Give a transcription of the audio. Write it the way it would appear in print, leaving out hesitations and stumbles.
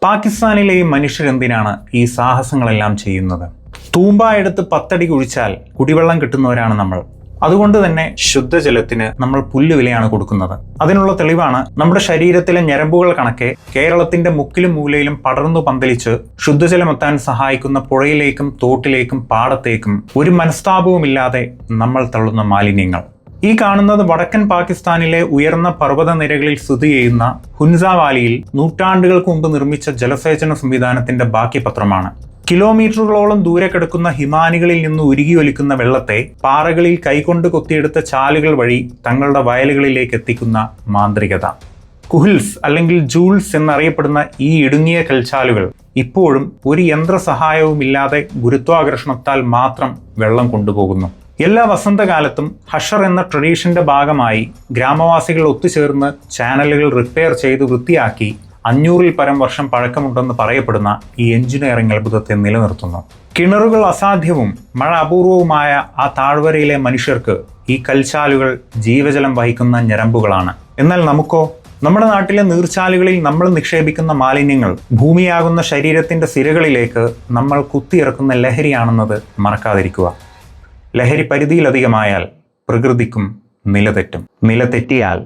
പാകിസ്ഥാനിലെ ഈ മനുഷ്യരെന്തിനാണ് ഈ സാഹസങ്ങളെല്ലാം ചെയ്യുന്നത്? തൂമ്പ എടുത്ത് 10 അടി കുഴിച്ചാൽ കുടിവെള്ളം കിട്ടുന്നവരാണ് നമ്മൾ. അതുകൊണ്ട് തന്നെ ശുദ്ധജലത്തിന് നമ്മൾ പുല്ലുവിലയാണ് കൊടുക്കുന്നത്. അതിനുള്ള തെളിവാണ് നമ്മുടെ ശരീരത്തിലെ ഞരമ്പുകൾ കണക്കെ കേരളത്തിന്റെ മുക്കിലും മൂലയിലും പടർന്നു പന്തലിച്ച് ശുദ്ധജലമെത്താൻ സഹായിക്കുന്ന പുഴയിലേക്കും തോട്ടിലേക്കും പാടത്തേക്കും ഒരു മനസ്താപവുമില്ലാതെ നമ്മൾ തള്ളുന്ന മാലിന്യങ്ങൾ. ഈ കാണുന്നത് വടക്കൻ പാകിസ്ഥാനിലെ ഉയർന്ന പർവ്വതനിരകളിൽ സ്ഥിതി ചെയ്യുന്ന ഹുൻസ വാലിയിൽ നൂറ്റാണ്ടുകൾക്ക് മുമ്പ് നിർമ്മിച്ച ജലസേചന സംവിധാനത്തിന്റെ ബാക്കി പത്രമാണ്. കിലോമീറ്ററുകളോളം ദൂരെ കിടക്കുന്ന ഹിമാനികളിൽ നിന്ന് ഉരുകിയൊലിക്കുന്ന വെള്ളത്തെ പാറകളിൽ കൈകൊണ്ട് കൊത്തിയെടുത്ത ചാലുകൾ വഴി തങ്ങളുടെ വയലുകളിലേക്ക് എത്തിക്കുന്ന മാന്ത്രികത. കുഹിൽസ് അല്ലെങ്കിൽ ജൂൾസ് എന്നറിയപ്പെടുന്ന ഈ ഇടുങ്ങിയ കൽച്ചാലുകൾ ഇപ്പോഴും ഒരു യന്ത്ര സഹായവുമില്ലാതെ ഗുരുത്വാകർഷണത്താൽ മാത്രം വെള്ളം കൊണ്ടുപോകുന്നു. എല്ലാ വസന്തകാലത്തും ഹഷർ എന്ന ട്രഡീഷന്റെ ഭാഗമായി ഗ്രാമവാസികൾ ഒത്തുചേർന്ന് ചാനലുകൾ റിപ്പയർ ചെയ്ത് വൃത്തിയാക്കി 500-ൽ പരം വർഷം പഴക്കമുണ്ടെന്ന് പറയപ്പെടുന്ന ഈ എഞ്ചിനീയറിംഗ് അത്ഭുതത്തെ നിലനിർത്തുന്നു. കിണറുകൾ അസാധ്യവും മഴ അപൂർവവുമായ ആ താഴ്വരയിലെ മനുഷ്യർക്ക് ഈ കൽച്ചാലുകൾ ജീവജലം വഹിക്കുന്ന ഞരമ്പുകളാണ്. എന്നാൽ നമുക്കോ? നമ്മുടെ നാട്ടിലെ നീർച്ചാലുകളിൽ നമ്മൾ നിക്ഷേപിക്കുന്ന മാലിന്യങ്ങൾ ഭൂമിയാകുന്ന ശരീരത്തിന്റെ സിരകളിലേക്ക് നമ്മൾ കുത്തിയിറക്കുന്ന ലഹരിയാണെന്നത് മറക്കാതിരിക്കുക. ലഹരി പരിധിയിലധികമായാൽ പ്രകൃതിക്കും നിലതെറ്റും. നിലതെറ്റിയാൽ